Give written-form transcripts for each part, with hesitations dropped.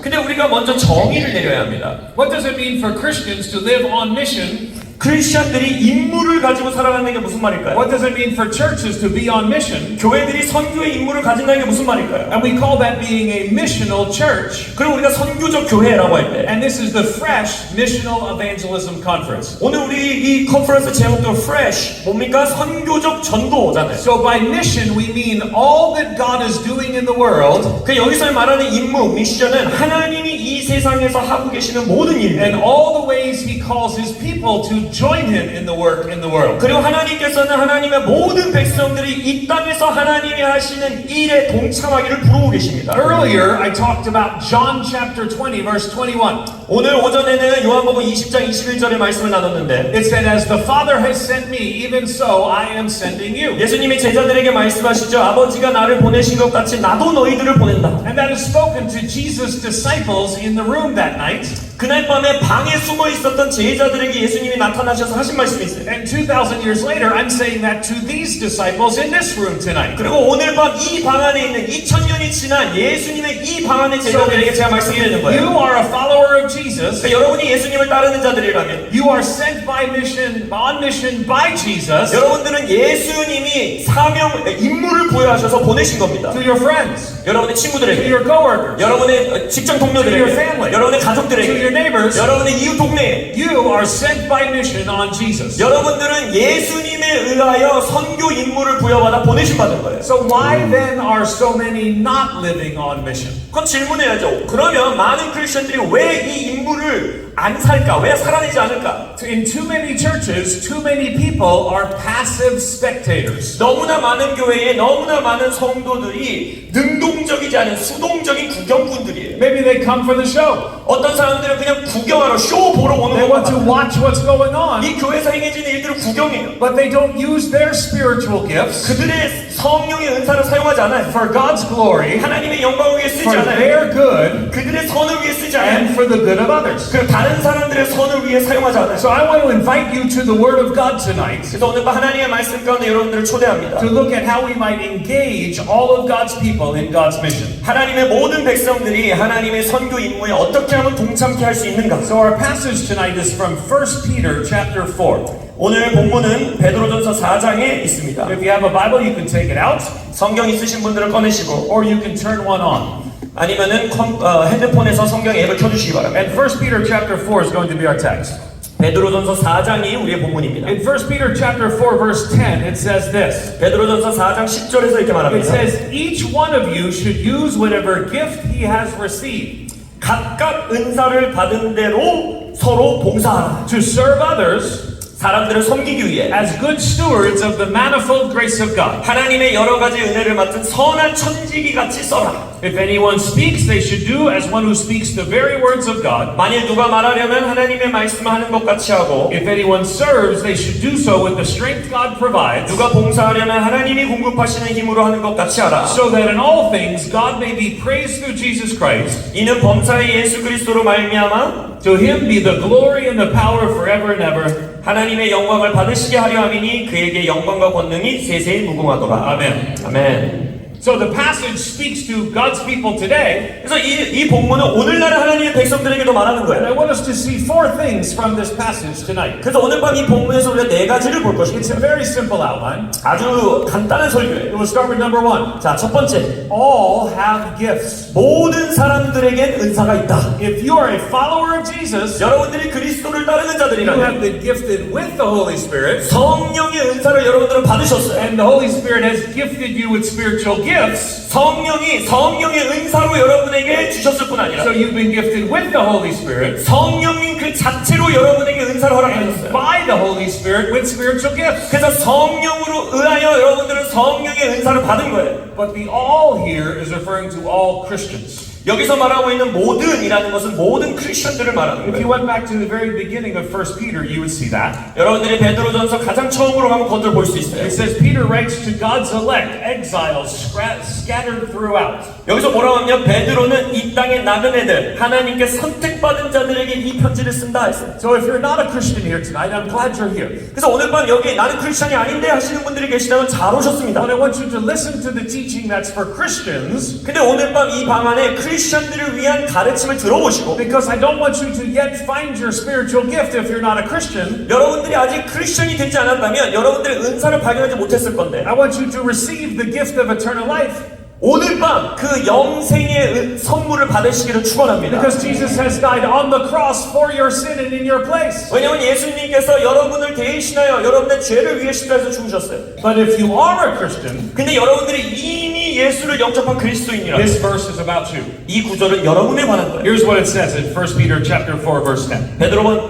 근데 우리가 먼저 정의를 내려야 합니다. What does it mean for Christians to live on mission? 크리스천들이 임무를 가지고 살아가는 게 무슨 말일까요? What does it mean for churches to be on mission? 교회들이 선교의 임무를 가진다는 게 무슨 말일까요? And we call that being a missional church. 그리고 우리가 선교적 교회라고 할 때, And this is the Fresh Missional Evangelism Conference. 오늘 우리 이 컨퍼런스 제목도 Fresh, 뭡니까? 선교적 전도잖아요. So by mission we mean all that God is doing in the world 그 여기서 말하는 임무, 미션은 하나님이 이 세상에서 하고 계시는 모든 and 일들, all the ways He calls His people to join Him in the work in the world. 그리고 하나님께서는 하나님의 모든 백성들이 이 땅에서 하나님이 하시는 일에 동참하기를 부르고 계십니다. Earlier I talked about John chapter 20 verse 21. 오늘 오전에는 요한복음 20장 21절의 말씀을 나눴는데, It said, as the Father has sent me, even so I am sending you. 예수님이 제자들에게 말씀하시죠. 아버지가 나를 보내신 것 같이 나도 너희들을 보낸다. And that is spoken to Jesus' disciples in the room that night. 그날 밤에 방에 숨어 있었던 제자들에게 예수님이 나타나셔서 하신 말씀이 있어요. And 2,000 years later, I'm saying that to these disciples in this room tonight. 그리고 오늘 밤 이 방 안에 있는 2000년이 지난 예수님의 이 방 안의 제자들에게 제가 말씀드리는 You 거예요. are a follower of Jesus. 그러니까 여러분이 예수님을 따르는 자들이라면, You are sent by mission, on mission by Jesus 여러분들은 예수님이 임무를 부여하셔서 보내신 겁니다. to your friends, 여러분의 to 친구들에게, your coworkers, 여러분의 직장 to your 동료들에게, family, 여러분의 to your 가족들에게, neighbors. 여러분의 이웃 동네에, You are sent by mission on Jesus. 여러분들은 예수님에 의하여 선교 임무를 부여받아 보내신 받은 거예요. So why then are so many not living on mission? 그건 질문해야죠. 그러면 많은 크리스천들이 왜 이 임무를 안 살까? 왜 살아내지 않을까? In too many churches, too many people are passive spectators. 너무나 많은 교회에 너무나 많은 성도들이 능동적이지 않은 수동적인 구경꾼들이에요. Maybe they come for the show. 어떤 사람들은 그냥 구경하러 쇼 보러 오는 They 것 want to 같아요. watch what's going on, 이 교회에서 행해지는 일들을 구경해요. but they don't use their spiritual gifts 그들의 성령의 은사를 사용하지 않아요. for God's glory, 하나님의 영광을 위해 쓰지 for 않아요. their good, 그들의 선을 위해 쓰지 and 않아요. for the good of others. 그리고 다른 사람들의 선을 위해 사용하지 않아요. So I want to invite you to the Word of God tonight 그래서 오늘 밤 하나님의 말씀 가운데 여러분들을 초대합니다. to look at how we might engage all of God's people in God's mission. 하나님의 모든 백성들이 하나님의 선교 임무에 어떻게 하면 동참케 할 수 있는가? So our passage tonight is from 1 Peter chapter 4. 오늘 본문은 베드로전서 4장에 있습니다. If you have a Bible, you can take it out, 성경 있으신 분들은 꺼내시고, or you can turn one on. 아니면은 핸드폰에서 성경 앱을 켜주시기 바랍니다. And 1 Peter chapter 4 is going to be our text. 베드로전서 4장이 우리의 본문입니다. In 1 Peter chapter 4 verse 10, it says this. 베드로전서 4장 10절에서 이렇게 It 말합니다. says, each one of you should use whatever gift he has received 각각 은사를 받은 대로 서로 봉사하라. to serve others 사람들을 섬기기 위해 as good stewards of the manifold grace of God. 하나님의 여러 가지 은혜를 맡은 선한 천지기 같이 써라. If anyone speaks, they should do as one who speaks the very words of God. 만일 누가 말하려면 하나님의 말씀하는 것 같이 하고, If anyone serves, they should do so with the strength God provides, 누가 봉사하려면 하나님이 공급하시는 힘으로 하는 것 같이 하라. so that in all things God may be praised through Jesus Christ. 이는 범사의 예수 그리스도로 말미암아 To him be the glory and the power forever and ever. 하나님의 영광을 받으시게 하려 함이니 그에게 영광과 권능이 세세히 무궁하도다. 아멘. 아멘. So the passage speaks to God's people today. 그래서 이 본문은 오늘날 하나님의 백성들에게도 말하는 And I 거예요. want us to see four things from this passage tonight. 그래서 오늘 밤 이 본문에서 우리가 네 가지를 볼 It's 것입니다. a very simple outline. 아주 간단한 설교예요. We'll start with number one. 자, 첫 번째, All have gifts. 모든 사람들에겐 은사가 있다. If you are a follower of Jesus, 여러분들이 그리스도를 따르는 you 자들이라면 have been gifted with the Holy Spirit, 성령의 은사를 여러분들은 받으셨어요. and the Holy Spirit has gifted you with spiritual gifts. 성령의 은사로 여러분에게 주셨을 뿐 아니라 So you've been gifted with the Holy Spirit, 성령님 그 자체로 여러분에게 은사를 and 허락하셨어요. by the Holy Spirit with spiritual gifts. 그래서 성령으로 의하여 여러분들은 성령의 은사를 받은 거예요. But the all here is referring to all Christians. 여기서 말하고 있는 모든이라는 것은 모든 크리스천들을 말하는 If you 거예요. went back to the very beginning of 1 Peter, you would see that. 여러분들이 베드로전서 가장 처음으로 가면 그것을 볼 수 있어요. It says Peter writes to God's elect, exiles scattered throughout. 여기서 뭐라고 하면 베드로는 이 땅에 나그네들, 하나님께 선택받은 자들에게 이 편지를 쓴다 했어요. So if you're not a Christian here tonight, I'm glad you're here. 그래서 오늘 밤 여기 나는 크리스천이 아닌데 하시는 분들이 계시다면 잘 오셨습니다. But I want you to listen to the teaching that's for Christians 근데 오늘 밤 이 방 안에 크리스천들을 위한 가르침을 들어보시고 because I don't want you to yet find your spiritual gift if you're not a Christian. 여러분들이 아직 크리스천이 되지 않았다면 여러분들의 은사를 발견하지 못했을 건데 I want you to receive the gift of eternal life. 오늘 밤 그 영생의 선물을 받으시기를 축원합니다. Because Jesus has died on the cross for your sin and in your place. 왜냐하면 예수님께서 여러분을 대신하여 여러분의 죄를 위해 십자가에서 죽으셨어요. But if you are a Christian, 근데 여러분들이 이미 예수를 영접한 그리스도인이라 this verse is about you. 이 구절은 여러분에 관한 거예요. Here's what it says in 1 Peter chapter 4 verse 10.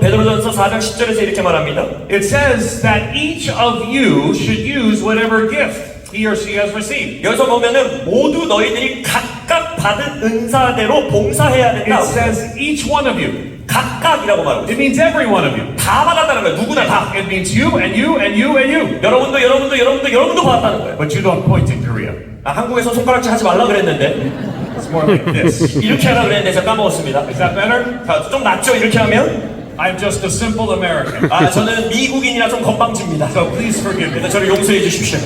베드로전서 4장 10절에서 이렇게 말합니다. It says that each of you should use whatever gift he or she has received. 여기서 보면은 모두 너희들이 각각 받은 은사대로 봉사해야 된다. It says each one of you. 각각이라고 말하고 있어요. It means every one of you. 다 받았다는 거예요. 누구나 다. It means you and you and you and you. 여러분도 받았다는 거예요. But you don't point in Korea. 한국에서 손가락질 하지 말라 그랬는데 It's more like this. 이렇게 하라 그랬는데 제가 까먹었습니다. Is that better? 자, 좀 낫죠? 이렇게 하면? I'm just a simple American. 저는 미국인이라 좀 건방집니다. So please forgive me. 그래서 저를 용서해 주십시오.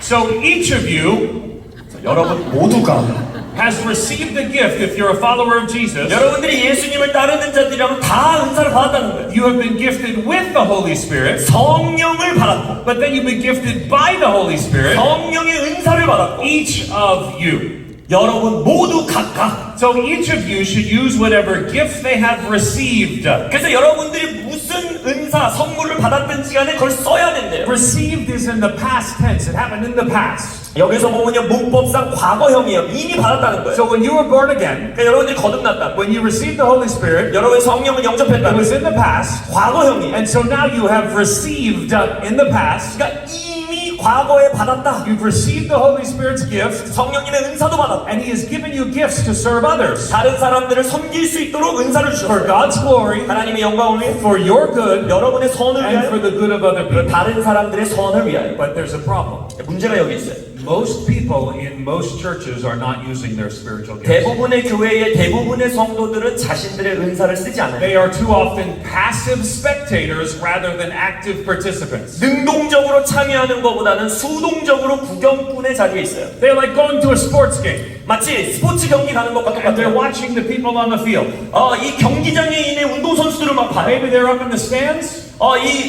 So each of you 여러분 모두가 has received the gift if you're a follower of Jesus. 여러분들이 예수님을 따르는 자들이라면 다 은사를 받았다는 거예요. You have been gifted with the Holy Spirit, 성령을 받았고 but then you've been gifted by the Holy Spirit. 성령의 은사를 받았고 Each of you. 여러분 모두 각각 So each of you should use whatever gift they have received. 그래서 여러분들이 무슨 은사, 선물을 받았든지 간에 그걸 써야 된대요. Received is in the past tense. It happened in the past. 여기서 보면요 문법상 과거형이에요. 이미 받았다는 거예요. So when you were born again, 그러니까 여러분들이 거듭났다. when you received the Holy Spirit, 여러분의 성령을 it 영접했다. was in the past. 과거형이에요. And so now you have received in the past. 그러니까 이미 과거에 받았다. You've received the Holy Spirit's gift, 성령님의 은사도 받았다. and He has given you gifts to serve others 다른 사람들을 섬길 수 있도록 은사를 for 주셨어요. God's glory, 하나님의 영광을 위해 for your good, 여러분의 선을 and for 위하여 the good of other people. 다른 사람들의 선을 위하여. But there's a problem. 문제가 여기 있어요. Most people in most churches are not using their spiritual gifts. 대부분의 교회의 대부분의 성도들은 자신들의 은사를 쓰지 않아요. They are too often passive spectators rather than active participants. 능동적으로 참여하는 것보다는 수동적으로 구경꾼의 자리에 있어요. They're like going to a sports game, 마치 스포츠 경기 가는 것과 and they're 똑같아요. watching the people on the field. 이 경기장에 있는 운동선수들을 막 봐요. Maybe they're up in the stands.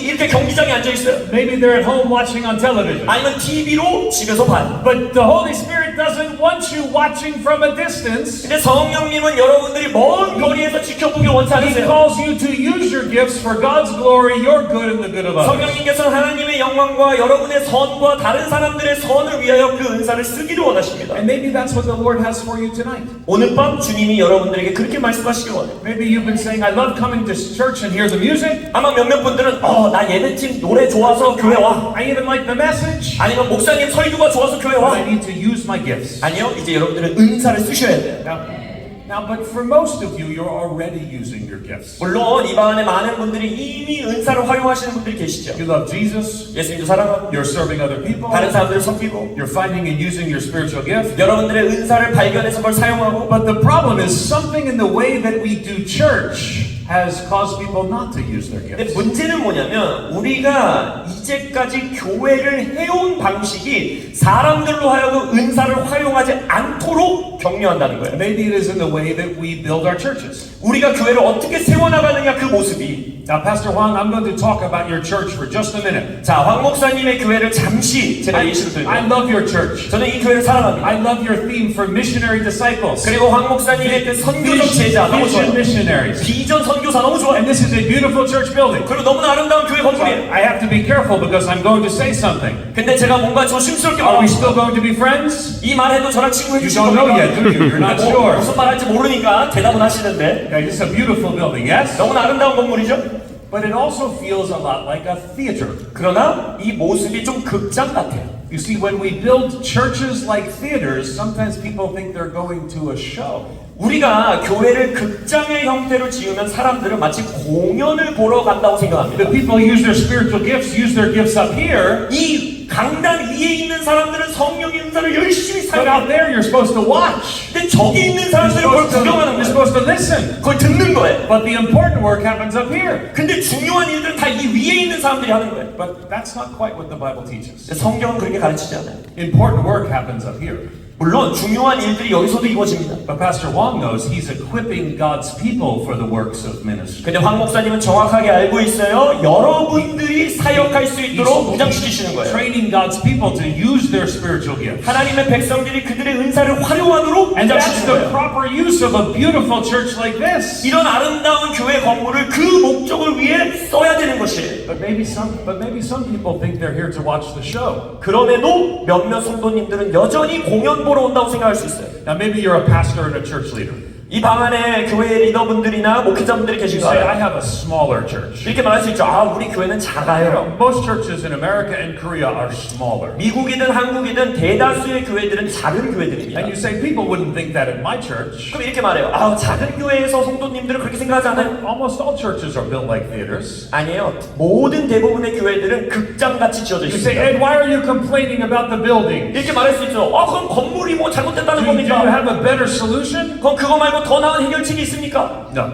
이렇게 경기장에 앉아 있어요. Maybe they're at home watching on television. 아니면 TV로 집에서 봐요. But the Holy Spirit doesn't want you watching from a distance. 근데 성령님은 여러분들이 먼 거리에서 지켜보길 원치 He 않으세요. calls you to use your gifts for God's glory, your good, and the good of others. 성령님께서 하나님의 영광과 여러분의 선과 다른 사람들의 선을 위하여 그 은사를 쓰기를 원하십니다. And maybe that's what the Lord has for you tonight. 오늘 밤 주님이 여러분들에게 그렇게 말씀하시길 원해요. Maybe you've been saying, I love coming to church and hear the music. 아마 몇몇 분들은 나 예배팀 노래 좋아서 교회 와. I even like the message. 아니면 목사님 설교가 좋아서 교회 But 와. I need to use my gifts. 아니요, 이제 여러분들은 은사를 쓰셔야 돼요. Now, but for most of you, you're already using your gifts. 물론 이 반에 많은 분들이 이미 은사를 활용하시는 분들이 계시죠. You love Jesus. 예수님도 사랑하고 You're serving other people. 다른 사람들을 섬기고 You're finding and using your spiritual gift. 여러분들의 은사를 발견해서 그걸 사용하고 But the problem is something in the way that we do church has caused people not to use their 근데 gifts. 문제는 뭐냐면 우리가 이제까지 교회를 해온 방식이 사람들로 하여금 은사를 활용하지 않도록 격려한다는 거예요. Maybe it is in the way that we build our churches. 우리가 교회를 어떻게 세워나가느냐 그 모습이. Now, Pastor Huang, I'm going to talk about your church for just a minute. 자, 황 목사님의 교회를 잠시 제가 예시를 I 드릴게요. love your church. 저는 이 교회를 사랑합니다. I love your theme for missionary disciples. 그리고 황 목사님의 그 선교적 제자 너무 Vision 좋아요. missionaries. 비전 선교사 너무 좋아요. And this is a beautiful church building. 그리고 너무나 아름다운 교회 건물이에요. I have to be careful because I'm going to say something. 근데 제가 뭔가 조심스럽게 Are we 말하고 still going to be friends? 이 말해도 저랑 친구 You 해주실 don't know 겁니까? yet, do you? You're not sure. 무슨 말할지 모르니까 대답은 하시는데 Okay, this is a beautiful building, yes? 너무나 아름다운 건물이죠? But it also feels a lot like a theater. 그러나 이 모습이 좀 극장 같아요. You see, when we build churches like theaters, sometimes people think they're going to a show. 우리가 교회를 극장의 형태로 지으면 사람들은 마치 공연을 보러 간다고 생각합니다. The people use their spiritual gifts, use their gifts up here. 이 강단 위에 있는 사람들은 성령의 은사를 열심히 But out 사용해요. there, you're supposed to watch. 근데 저기 있는 사람들은 그걸 구경하는 You're 거예요. supposed to listen. 그걸 듣는 거예요. But the important work happens up here. 근데 중요한 일들은 다 이 위에 있는 사람들이 하는 거예요. But that's not quite what the Bible teaches. 성경은 그렇게 가르치지 않아요. Important work happens up here. 물론 중요한 일들이 여기서도 이루어집니다. But Pastor Wong knows he's equipping God's people for the works of ministry. 근데 황 목사님은 정확하게 알고 있어요. 여러분들이 사역할 수 있도록 무장시키시는 거예요. Training God's people to use their spiritual gifts. 하나님의 백성들이 그들의 은사를 활용하도록 And that's 무장시키는 the 거예요. proper use of a beautiful church like this. 이런 아름다운 교회 건물을 그 목적을 위해 써야 되는 것이에요. But maybe some people think they're here to watch the show. 그럼에도 몇몇 성도님들은 여전히 공연 보러 온다고 생각할 수 있어요. Now maybe you're a pastor and a church leader. 이 방 안에 교회 리더분들이나 목회자분들이 You 계신 say, 거예요. I have a smaller church. 이렇게 말할 수 있죠. 아, 우리 교회는 작아요. Most churches in America and Korea are smaller. 미국이든 한국이든 대다수의 교회들은 작은 교회들입니다. And you say, people wouldn't think that in my church. 그럼 이렇게 말해요. 아, 작은 교회에서 성도님들은 그렇게 생각하지 않아요? Almost all churches are built like theaters. 아니에요. 모든 대부분의 교회들은 극장같이 지어져 You say, 있습니다. Ed, why are you complaining about the building? 이렇게 말할 수 있죠. 아, 그럼 건물이 뭐 잘못됐다는 Do you 겁니까? have a better solution? 그럼 그거 말고 더 나은 해결책이 있습니까? No.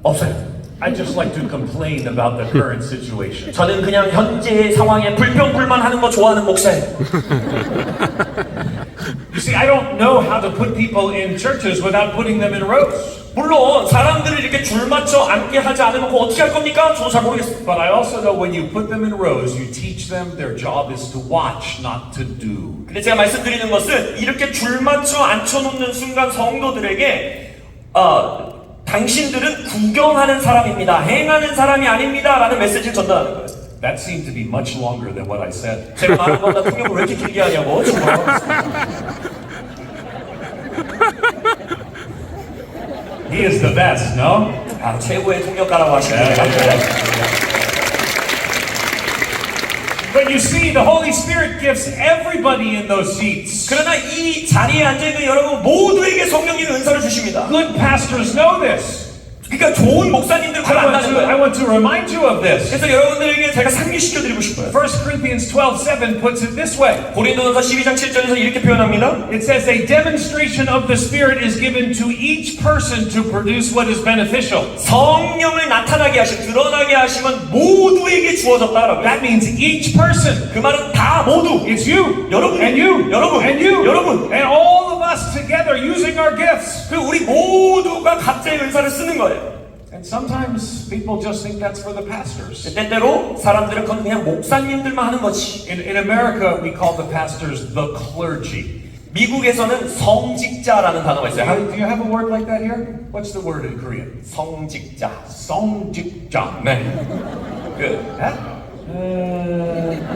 없어요. I just like to complain about the current situation. 저는 그냥 현재의 상황에 불평불만하는 거 좋아하는 목사예요. You see, I don't know how to put people in churches without putting them in rows. 물론 사람들을 이렇게 줄 맞춰 앉게 하지 않으면 그거 어떻게 할 겁니까? 저도 잘 모르겠어요. But I also know when you put them in rows, you teach them their job is to watch, not to do. 근데 제가 말씀드리는 것은 이렇게 줄 맞춰 앉혀놓는 순간 성도들에게 당신들은 구경하는 사람입니다. 행하는 사람이 아닙니다. 라는 메시지를 전달하는 거예요. That seemed to be much longer than what I said. 제가 말한 것보다 통역을 왜 이렇게 길게 하냐고. He is the best, no? 아, 최고의 통역가라고 하시는 거예요. But you see, the Holy Spirit gives everybody in those seats. 그러나 이 자리에 앉아있는 여러분 모두에게 성령의 은사를 주십니다. Good pastors know this. 그러니까 좋은 목사님들 잘 안다는 I 거예요. want to remind you of this. 그래서 여러분들에게 제가 상기시켜드리고 싶어요. 1 Corinthians 12:7 puts it this way. 고린도전서 12장 7절에서 이렇게 표현합니다. It says a demonstration of the Spirit is given to each person to produce what is beneficial. 성령을 나타나게 하심, 드러나게 하심은 모두에게 주어졌다라고요. That means each person. 그 말은 다 모두. It's you, 여러분, and you, 여러분, and you, 여러분, and all of us together using our gifts. 그 우리 모두가 각자의 은사를 쓰는 거예요. And sometimes people just think that's for the pastors. 때때로 사람들은 그건 그냥 목사님들만 하는 거지. In America, we call the pastors the clergy. 미국에서는 성직자라는 단어가 있어요. Do you have a word like that here? What's the word in Korean? 성직자. 성직자. 네. 그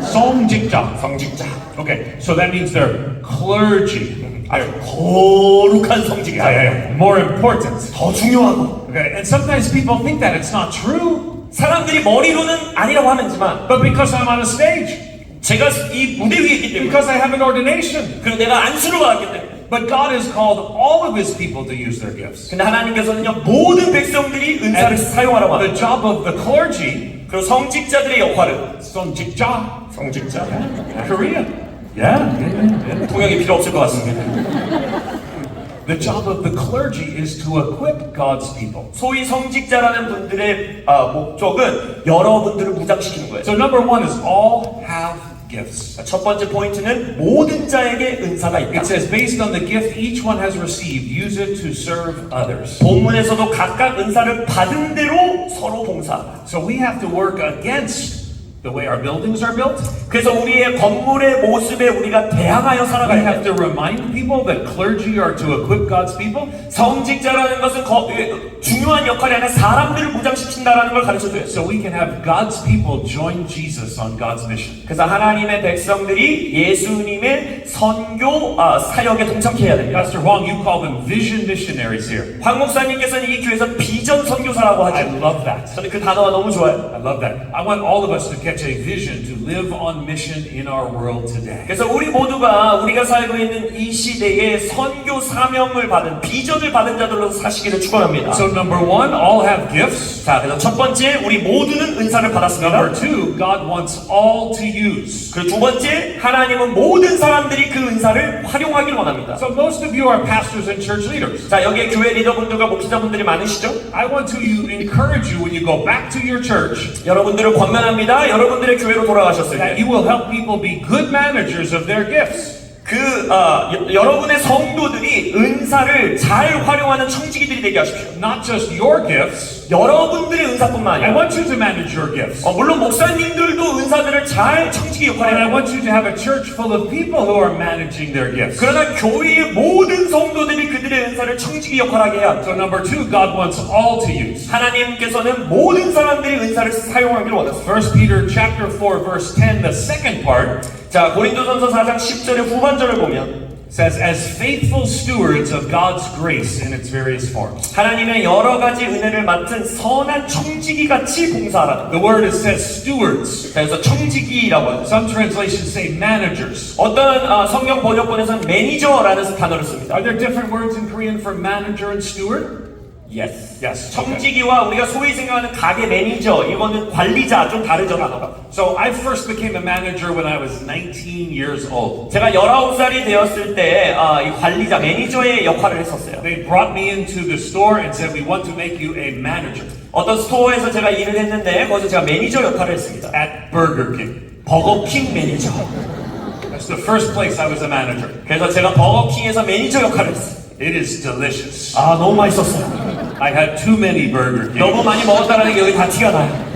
성직자. 성직자. Okay, so that means they're clergy. 아주 거룩한 성직자. More important. 더 중요하고. Okay, and sometimes people think that it's not true. 사람들이 머리로는 아니라고 하면지만 But because I'm on a stage, 제가 이 무대 위에 있기 때문에 because I have an ordination. 그리고 내가 안수를 받았기 때문에 But God has called all of His people to use their gifts. 근데 하나님께서는요 모든 백성들이 은사를 사용하라고 The 합니다. job of the clergy, 그리고 성직자들의 역할은 성직자, 성직자. Korean. Yeah. 통역이 필요 없을 것 같습니다. The job of the clergy is to equip God's people. 소위 성직자라는 분들의 목적은 여러분들을 무장시키는 거예요. So number one is all have gifts. 첫 번째 포인트는 모든 자에게 은사가 있다. It says based on the gift each one has received, use it to serve others. 본문에서도 각각 은사를 받은 대로 서로 봉사하라. So we have to work against the way our buildings are built. 그래서 우리의 건물의 모습에 우리가 대항하여 We 살아가야 have 돼. to remind people that clergy are to equip God's people. 성직자라는 것은 중요한 역할이 아니라 사람들을 무장시킨다라는 걸 가르쳐줘요. So we can have God's people join Jesus on God's mission. 그래서 하나님의 백성들이 예수님의 선교 사역에 동참케 해야 됩니다. Pastor Wong, you call them vision missionaries here. 황 목사님께서는 이 교회에서 비전 선교사라고 I 하죠. love that. 저는 그 단어가 너무 좋아요. I love that. I want all of us to catch catch a vision to live on mission in our world today. 그래서 우리 모두가 우리가 살고 있는 이 시대에 선교 사명을 받은 비전을 받은 자들로 사시기를 축원합니다. So number one, all have gifts. 자, 그래서 첫 번째 우리 모두는 은사를 받았습니다. Number two, God wants all to use. 그리고 두 번째, 하나님은 모든 사람들이 그 은사를 활용하길 원합니다. So most of you are pastors and church leaders. 자, 여기에 교회 리더분들과 목사분들이 많으시죠? I want to encourage you when you go back to your church 여러분들을 권면합니다. 여러분들의 교회로 돌아가셨을 that 때 you will help people be good managers of their gifts. 여러분의 성도들이 은사를 잘 활용하는 청지기들이 되게 하십시오. Not just your gifts. 여러분들의 은사뿐만 I 아니라 want you to manage your gifts. 물론 목사님들도 은사들을 잘 청지기 역할을 And I 해요. want you to have a church full of people who are managing their gifts. 그러나 교회의 모든 성도들이 그들의 은사를 청지기 역할하게 해야 합니다. So number two, God wants all to use. 하나님께서는 모든 사람들이 은사를 사용하기를 원하십니다. 1 Peter chapter 4 verse 10, the second part 자, 고린도전서 4장 10절의 후반절을 보면 says, as faithful stewards of God's grace in its various forms. 하나님의 여러 가지 은혜를 맡은 선한 청지기 같이 봉사하라는 The word it says stewards. 자, 그래서 청지기라고 하죠. Some translations say managers. 어떤 성경 번역본에서는 매니저라는 단어를 씁니다. Are there different words in Korean for manager and steward? Yes. Yes. Okay. 청지기와 우리가 소위 생각하는 가게 매니저, 이거는 관리자, 좀 다르죠, 단어가. So I first became a manager when I was 19 years old. 제가 19살이 되었을 때 이 관리자, 매니저의 역할을 했었어요. They brought me into the store and said, we want to make you a manager 어떤 스토어에서 제가 일을 했는데 거기서 제가 매니저 역할을 했습니다. at Burger King. 버거킹 매니저. That's the first place I was a manager. 그래서 제가 버거킹에서 매니저 역할을 했어요. It is delicious. 아, 너무 맛있었어요. I had too many Burger King. 너무 많이 먹었다는 게 여기 다 티가 나요.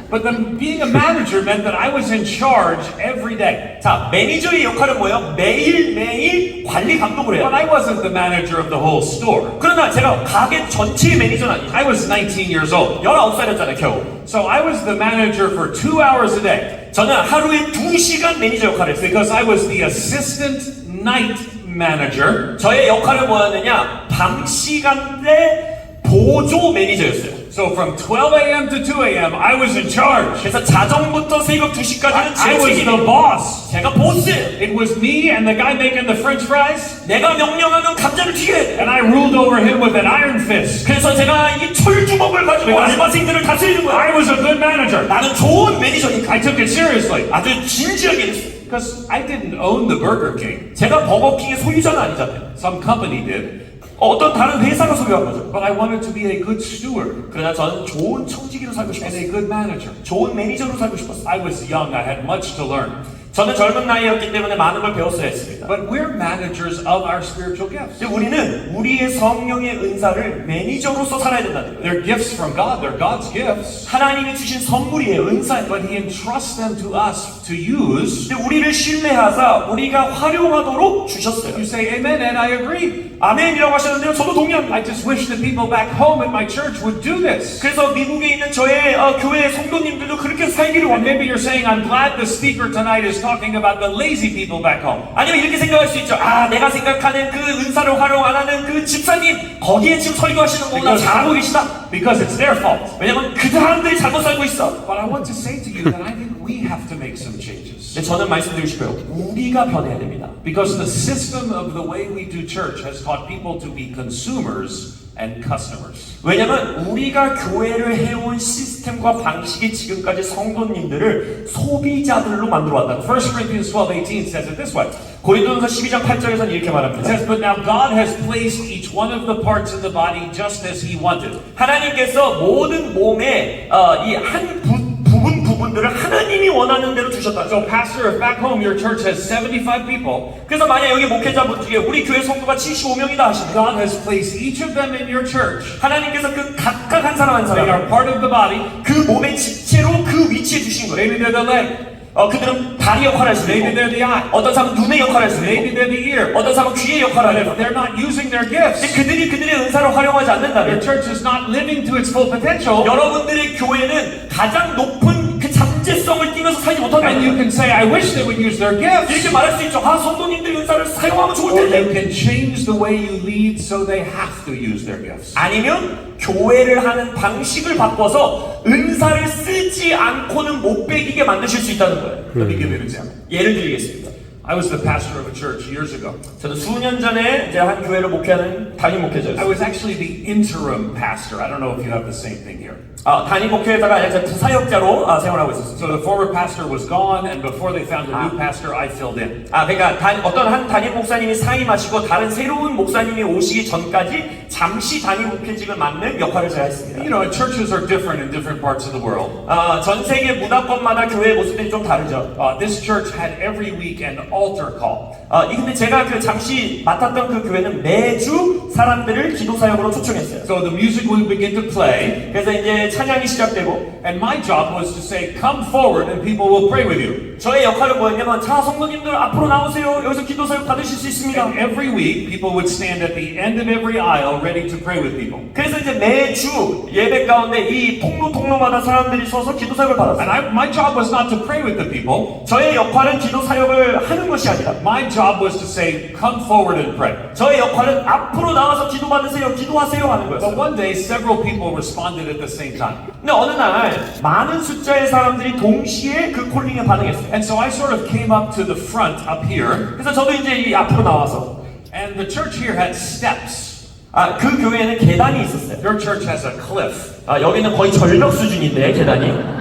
But then being a manager meant that I was in charge every day. 자, 매니저의 역할은 뭐예요? 매일매일 관리 감독을 해요. But I wasn't the manager of the whole store. 그러나 제가 가게 전체의 매니저는 아니에요. I was 19 years old. 19살이었잖아요, 겨우. So I was the manager for 2 hours a day. 저는 하루에 2시간 매니저 역할을 했어요. Because I was the assistant night manager. 저의 역할은 뭐였느냐? 밤 시간대 보조 매니저였어요. So from 12 a.m. to 2 a.m. I was in charge. 그래서 자정부터 새벽 2시까지는 I was the 책임이 boss. 제가 보스예요. It was me and the guy making the french fries. 내가 명령하면 감자를 튀겨야 돼. And I ruled over him with an iron fist. 그래서 제가 이 철주먹을 가지고 알바생들을 다스리는 거야. I was a good manager. 나는 좋은 매니저니까 I took it seriously. 아주 진지하게 했어요. Because I didn't own the Burger King. 제가 버거킹의 소유자는 아니잖아요. Some company did. 어떤 다른 회사가 소유한 거죠. But I wanted to be a good steward 그러나 저는 좋은 청지기로 살고 and 싶었어요. a good manager. 좋은 매니저로 살고 싶었어요. I was young. I had much to learn. 저는 젊은 나이였기 때문에 많은 걸 배웠어야 했습니다. But we're managers of our spiritual gifts. 근데 우리는 우리의 성령의 은사를 매니저로서 살아야 된다는 거예요. They're gifts from God. They're God's gifts. 하나님이 주신 선물이에요. 은사예요. But He entrusts them to us to use. 근데 우리를 신뢰하사 우리가 활용하도록 주셨어요. You say amen, and I agree. 아멘이라고 하셨는데요. 저도 동의합니다. I just wish the people back home at my church would do this. 그래서 미국에 있는 저의 교회 성도님들도 그렇게 살기를 And 원해요. maybe you're saying, I'm glad the speaker tonight is talking about the lazy people back home. 아니면 이렇게 생각할 수 있죠. 아, 내가 생각하는 그 은사를 활용 안 하는 그 집사님 거기에 지금 설교하시는 거보다 잘하고 계시다. Because it's their fault. 왜냐면 그 사람들이 잘못 살고 있어. But I want to say to you that I think we have to make some changes. 근데 저는 말씀드리고 싶어요. 우리가 변해야 됩니다. Because the system of the way we do church has taught people to be consumers and customers. 왜냐면 우리가 교회를 해온 시스템과 방식이 지금까지 성도님들을 소비자들로 만들어 왔다는 거예요. 1 Corinthians 12:18 says it this way. 고린도전서 12장 8절에서는 이렇게 It 말합니다. says, but now God has placed each one of the parts in the body just as He wanted. 하나님께서 모든 몸에 이 한 부분들을 하나님이 원하는 대로 주셨다. So pastor, if back home your church has 75 people, 그래서 만약 여기 목회자분 중에 우리 교회 성도가 75명이다 하시면 God has placed each of them in your church. 하나님께서 그 각각 한 사람 한 They 사람 are part of the body. 그 몸의 지체로 그 위치에 주신 거예요. Maybe they're the leg. 그들은 다리 역할을 할 수 Maybe 있고 they're the eye. 어떤 사람은 눈의 역할을 할 수 Maybe 있고 they're the ear. 어떤 사람은 귀의 역할을 But 하고 if they're not using their 근데 gifts, 그들이 그들의 은사를 활용하지 your 않는다면 church is not living to its full potential. 여러분들의 교회는 가장 높은 그 잠재성을 띠는 믿으면서 살지 And 못한다는 you 거예요. can say, I wish they would use their gifts. 이렇게 말할 수 있죠. 아, 성도님들 은사를 사용하면 좋을 Or you 텐데. can change the way you lead so they have to use their gifts. 아니면 교회를 하는 방식을 바꿔서 은사를 쓰지 않고는 못 배기게 만드실 수 있다는 거예요. Let me give you an example. 예를 드리겠습니다. I was the pastor of a church years ago. 저도 수년 전에 이제 한 교회를 목회하는 담임 I 목회자였어요. was actually the interim pastor. I don't know if you have the same thing here. 담임 목회자가 아니라 제가 부사역자로 생활하고 있었어요. So the former pastor was gone, and before they found a new pastor, I filled in. 그러니까 어떤 한 담임 목사님이 사임하시고 다른 새로운 목사님이 오시기 전까지 잠시 담임 목회직을 맡는 역할을 제가 했습니다. You know, churches are different in different parts of the world. 전 세계 문화권마다 교회의 모습들이 좀 다르죠. This church had every week an altar call. 근데 제가 그 잠시 맡았던 그 교회는 매주 사람들을 기도 사역으로 초청했어요. So the music would begin to play, 그래서 이제 찬양이 시작되고 and my job was to say, come forward and people will pray with you. 저의 역할은 뭐였냐면 자 성도님들 앞으로 나오세요. 여기서 기도 사역 받으실 수 있습니다. And every week, people would stand at the end of every aisle ready to pray with people. 그래서 이제 매주 예배 가운데 이 통로마다 사람들이 서서 기도 사역을 받았어요. And my job was not to pray with the people. 저의 역할은 기도 사역을 하는 것이 아니라 My job was to say, come forward and pray. 저의 역할은 앞으로 나와서 기도 받으세요, 기도하세요 하는 But 거였어요. one day, several people responded at the same time. 근데 어느 날 많은 숫자의 사람들이 동시에 그 콜링에 반응했어요. And so I sort of came up to the front up here, 그래서 저도 이제 이 앞으로 나와서 and the church here had steps. 그 교회에는 계단이 있었어요. Your church has a cliff, 여기는 거의 절벽 수준인데 계단이.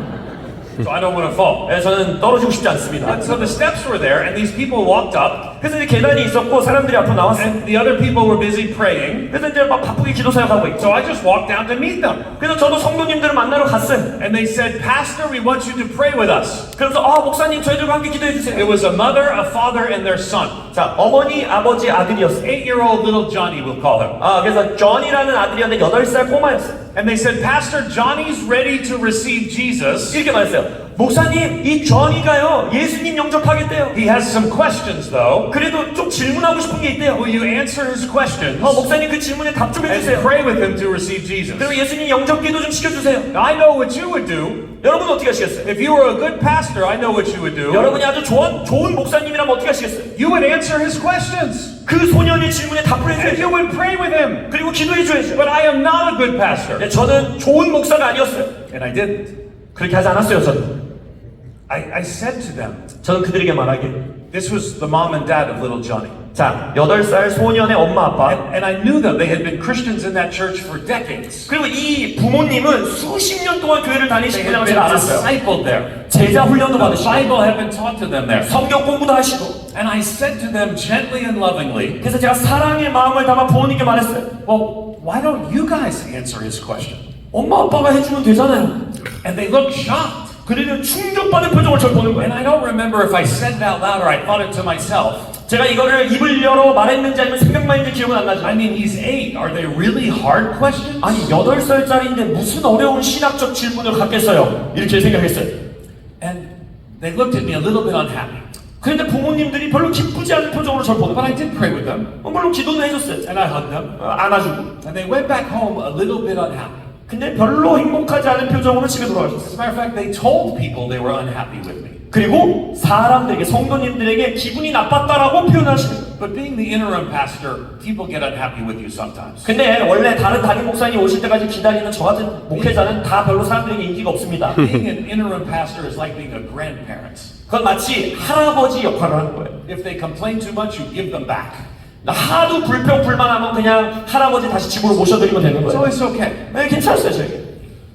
so I don't want to fall. 저는 떨어지고 싶지 않습니다. And so the steps were there, and these people walked up, 그래서 이제 계단이 있었고 사람들이 앞으로 나왔어요. and the other people were busy praying. 그래서 이제 막 바쁘게 기도 사역하고 있죠. So I just walked down to meet them. 그래서 저도 성도님들을 만나러 갔어요. And they said, Pastor, we want you to pray with us. 그래서 목사님 저희들과 함께 기도해 It 주세요. was a mother, a father, and their son. 자, 어머니, 아버지, 아들이었어요. 8-year-old little Johnny, we'll call him. 그래서 존이라는 아들이었는데 8살 꼬마였어요. And they said, Pastor, Johnny's ready to receive Jesus. 이렇게 말했어요. 목사님, 이 존이가요 예수님 영접하겠대요. He has some questions, though. 그래도 좀 질문하고 싶은 게 있대요. Will you answer his questions 목사님 그 질문에 답 좀 and 해주세요. pray with him to receive Jesus? 그리고 예수님 영접기도 좀 시켜주세요. Now, I know what you would do. 여러분 어떻게 하시겠어요? If you were a good pastor, I know what you would do. 여러분이 아주 좋은 목사님이라면 어떻게 하시겠어요? You would answer his questions. 그 소년의 질문에 답을 And 해줘야죠. you would pray with him. 그리고 기도해줘야죠. But I am not a good pastor. 저는 좋은 목사가 아니었어요. And I didn't. 그렇게 하지 않았어요. 저는 I said to them, 저는 그들에게 말하길. this was the mom and dad of little Johnny. 자, 8살 소년의 엄마 아빠. And I knew them. They had been Christians in that church for decades. 그리고 이 부모님은 수십 년 동안 교회를 They 다니신 had 분이라고 been 제가 알았어요. discipled there. 제자 훈련도 The 받으시고 Bible had been taught to them there. 성경 공부도 하시고. And I said to them gently and lovingly, 그래서 제가 사랑의 마음을 담아 부모님께 말했어요. well, why don't you guys answer his question? 엄마 아빠가 해주면 되잖아요. And they looked shocked. 그들은 충격받은 표정을 저를 보는 And 거예요. I don't remember if I said it out loud or I thought it to myself. 제가 이거를 입을 열어 말했는지 아니면 생각만 했는지 기억은 안 나죠. I mean, he's 8. Are they really hard questions? 아니 8살짜리인데 무슨 어려운 신학적 질문을 갖겠어요. 이렇게 생각했어요. And they looked at me a little bit unhappy. 그런데 부모님들이 별로 기쁘지 않은 표정으로 저를 보는 But I 거예요. did pray with them. 물론 기도는 해줬어요. And I hugged them. 안아주고. And they went back home a little bit unhappy. 근데 별로 행복하지 않은 표정으로 집에 돌아가셨어요. As a matter of fact, they told people they were unhappy with me. 그리고 사람들에게 성도님들에게 기분이 나빴다라고 표현하시는 거예요. But being the interim pastor, people get unhappy with you sometimes. 근데 원래 다른 담임 목사님 오실 때까지 기다리는 저 같은 목회자는 다 별로 사람들에게 인기가 없습니다. Being an interim pastor is like being a grandparent. 그건 마치 할아버지 역할을 하는 거예요. If they complain too much, you give them back. 하도 불평불만하면 그냥 할아버지 다시 집으로 모셔드리면 되는 So 거예요. it's okay. 네, 괜찮았어요, 저에게.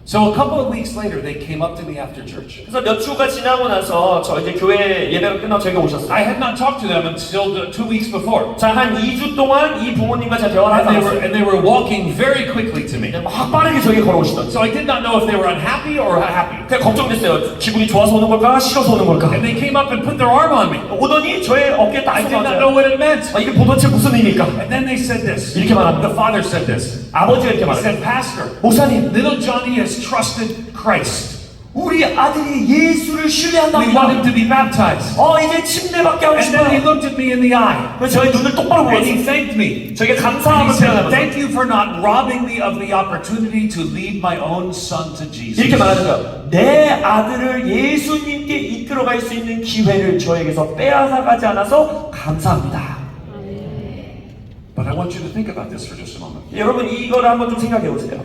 So a couple of weeks later, they came up to me after church. 그래서 몇 주가 지나고 나서 저 이제 교회 예배가 끝나고 저에게 오셨어요. I had not talked to them until 2 weeks before. 자, 한 2주 동안 이 부모님과 제가 대화를 And 하다가 they were walking very quickly to me. 막 빠르게 저에게 걸어오시더라고요. So I did not know if they were unhappy or happy. 그냥 걱정됐어요. 기분이 좋아서 오는 걸까? 싫어서 오는 걸까? And they came up and put their arm on me. 오더니 저의 어깨에 딱 I did not know 손을 what it meant. 이게 도대체 무슨 의미입니까? And then they said this. 이렇게 말합니다. The father said this. 아버지가 이렇게 He 말해요. said, Pastor, 목사님, little Johnny has trusted Christ. 우리 아들이 예수를 We 신뢰한답니다. want him to be baptized. 이제 침례받게 하고 And then he 싶어요. looked at me in the eye. 그래서 저희 눈을 똑바로 And 보았어요. he thanked me. 저에게 He 감사함을 said, 표현하면서 thank you for not robbing me of the opportunity to lead my own son to Jesus. 이렇게 말하는 거예요. 내 아들을 예수님께 이끌어갈 수 있는 기회를 저에게서 빼앗아가지 않아서 감사합니다. But I want you to think about this for just a moment. 여러분 이거를 한번 좀 생각해 보세요.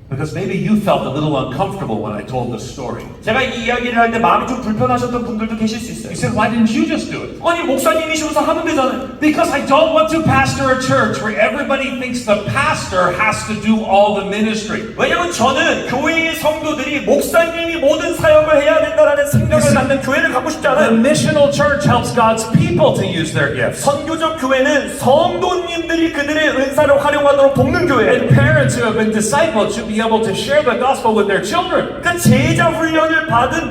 Because maybe you felt a little uncomfortable when I told this story. 제가 이 이야기를 할 때 마음이 좀 불편하셨던 분들도 계실 수 있어요. You said, why didn't you just do it? 아니 목사님이시면서 하면 되잖아요. Because I don't want to pastor a church where everybody thinks the pastor has to do all the ministry. 왜냐면 저는 교회의 성도들이 목사님이 모든 사역을 해야 된다라는 생각을 갖는 교회를 갖고 싶지 The 않아요. missional church helps God's people to use their gifts. 선교적 교회는 성도님들이 그들의 은사를 활용하도록 돕는 교회예요. And parents who have been discipled should be able to share the gospel with their children. 그러니까 제자 훈련을 받은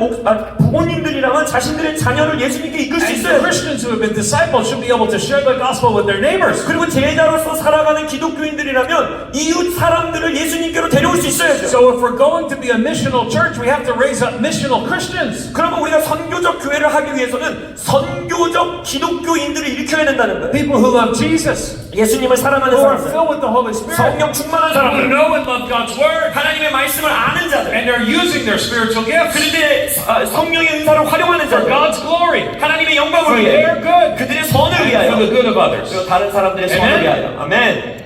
부모님들이라면 자신들의 자녀를 예수님께 이끌 수 And 있어요. Christians who have been discipled should be able to share the gospel with their neighbors. 그리고 제자로서 살아가는 기독교인들이라면 이웃 사람들을 예수님께로 데려올 수 있어야죠. So if we're going to be a missional church, we have to raise up missional Christians. 그러면 우리가 선교적 교회를 하기 위해서는 선교적 기독교인들을 일으켜야 된다는 거예요. People who love Jesus, 예수님을 사랑하는 who are 사람들, filled with the Holy Spirit, 성령 충만한 who 사람들, know and love God's word, 하나님의 말씀을 아는 자들, and they're using their spiritual gifts 그들의 성령의 은사를 활용하는 for 자들, God's glory, 하나님의 for 영광을 their 위해, good, 그들의 선을 and 위하여, for the good of others. 그리고 다른 사람들의 선을 Amen. 위하여. 아멘.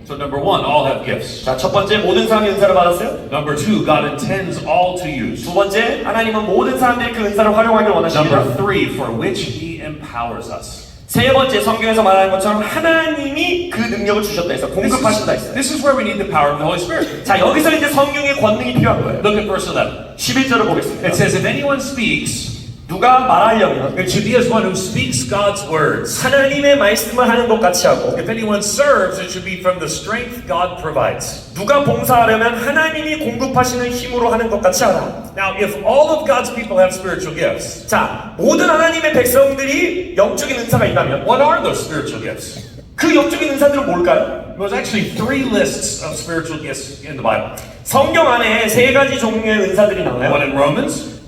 So number one, all have gifts. 자, 첫 번째 모든 사람이 은사를 받았어요. Number two, God intends all to use. 두 번째, 하나님은 모든 사람들이 그 은사를 활용하기를 원하십니다. Number three, for which He empowers us. 세 번째, 성경에서 말하는 것처럼 하나님이 그 능력을 주셨다 해서 공급하신다 했어요. This is where we need the power of the Holy Spirit. 자, 여기서 이제 성령의 권능이 필요한 거예요. Look at verse 11. 11절을 보겠습니다. It says, if anyone speaks, 누가 말하려면 it should be as one who speaks God's words. 하나님의 말씀을 하는 것 같이 하고, If anyone serves, it should be from the strength God provides. 누가 봉사하려면 하나님이 공급하시는 힘으로 하는 것 같이 하라. Now, if all of God's people have spiritual gifts, 자, 모든 하나님의 백성들이 영적인 은사가 있다면 what are those spiritual gifts? 그 영적인 은사들은 뭘까요? There's actually three lists of spiritual gifts in the Bible. 성경 안에 세 가지 종류의 은사들이 나와요. One in Romans,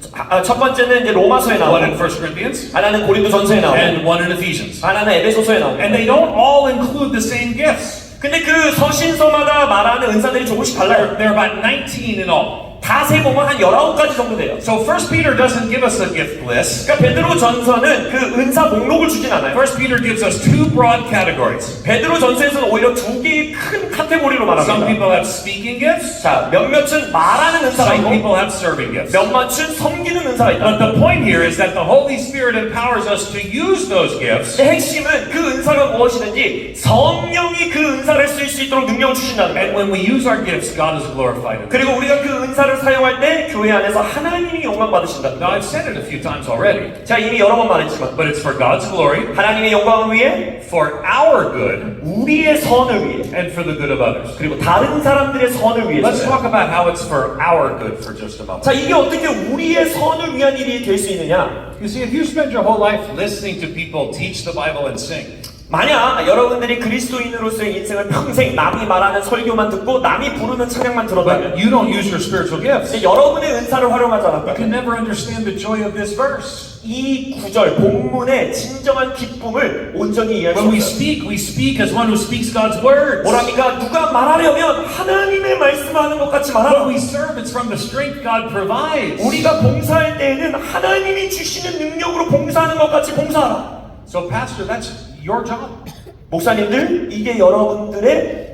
첫 번째는 이제 로마서에 one in 나오고, 1 Corinthians, 하나는 고린도전서에 나오고, and one in Ephesians. 하나는 에베소서에 나오고. And they don't all include the same gifts. 근데 그 서신서마다 말하는 은사들이 조금씩 달라요. There are about 19 in all. 다 세보면 한 19가지 정도 돼요. So 1 Peter doesn't give us a gift list. 그러니까 베드로 전서는 그 은사 목록을 주진 않아요. 1 Peter gives us two broad categories. 베드로 전서에서는 오히려 두 개의 큰 카테고리로 Some 말합니다. people have speaking gifts, 자, 몇몇은 말하는 은사가 some 있고, people have serving gifts. 몇몇은 섬기는 은사가 But 있다. the point here is that the Holy Spirit empowers us to use those gifts 근데 핵심은 그 은사가 무엇이든지 성령이 그 은사를 쓸 수 있도록 능력을 주신다는 and 거예요. when we use our gifts, God is glorified in them. 그리고 우리가 그 은사를 사용할 때 교회 안에서 하나님이 영광 받으신다. Now I've said it a few times already, 제가 이미 여러 번 말했지만 but it's for God's glory, 하나님의 영광을 위해, for our good, 우리의 선을 위해, and for the good of others. 그리고 다른 사람들의 선을 Let's 위해서. talk about how it's for our good for just a moment. 자, 이게 어떻게 우리의 선을 위한 일이 될 수 있느냐? You see, if you spend your whole life listening to people teach the Bible and sing, 만약 여러분들이 그리스도인으로서의 인생을 평생 남이 말하는 설교만 듣고 남이 부르는 찬양만 들었다면, but you don't use your spiritual gifts, 근데 여러분의 은사를 활용하지 you can 않았다면 never understand the joy of this verse. 이 구절 본문의 진정한 기쁨을 온전히 이해할 수 When 없어요. we speak as one who speaks God's words. 뭐랍니까? 누가 말하려면 하나님의 말씀하는 것 같이 When 말하라. we serve, it's from the strength God provides. 우리가 봉사할 때에는 하나님이 주시는 능력으로 봉사하는 것 같이 봉사하라. So, Pastor, that's your job. 목사님들, 이게 여러분들의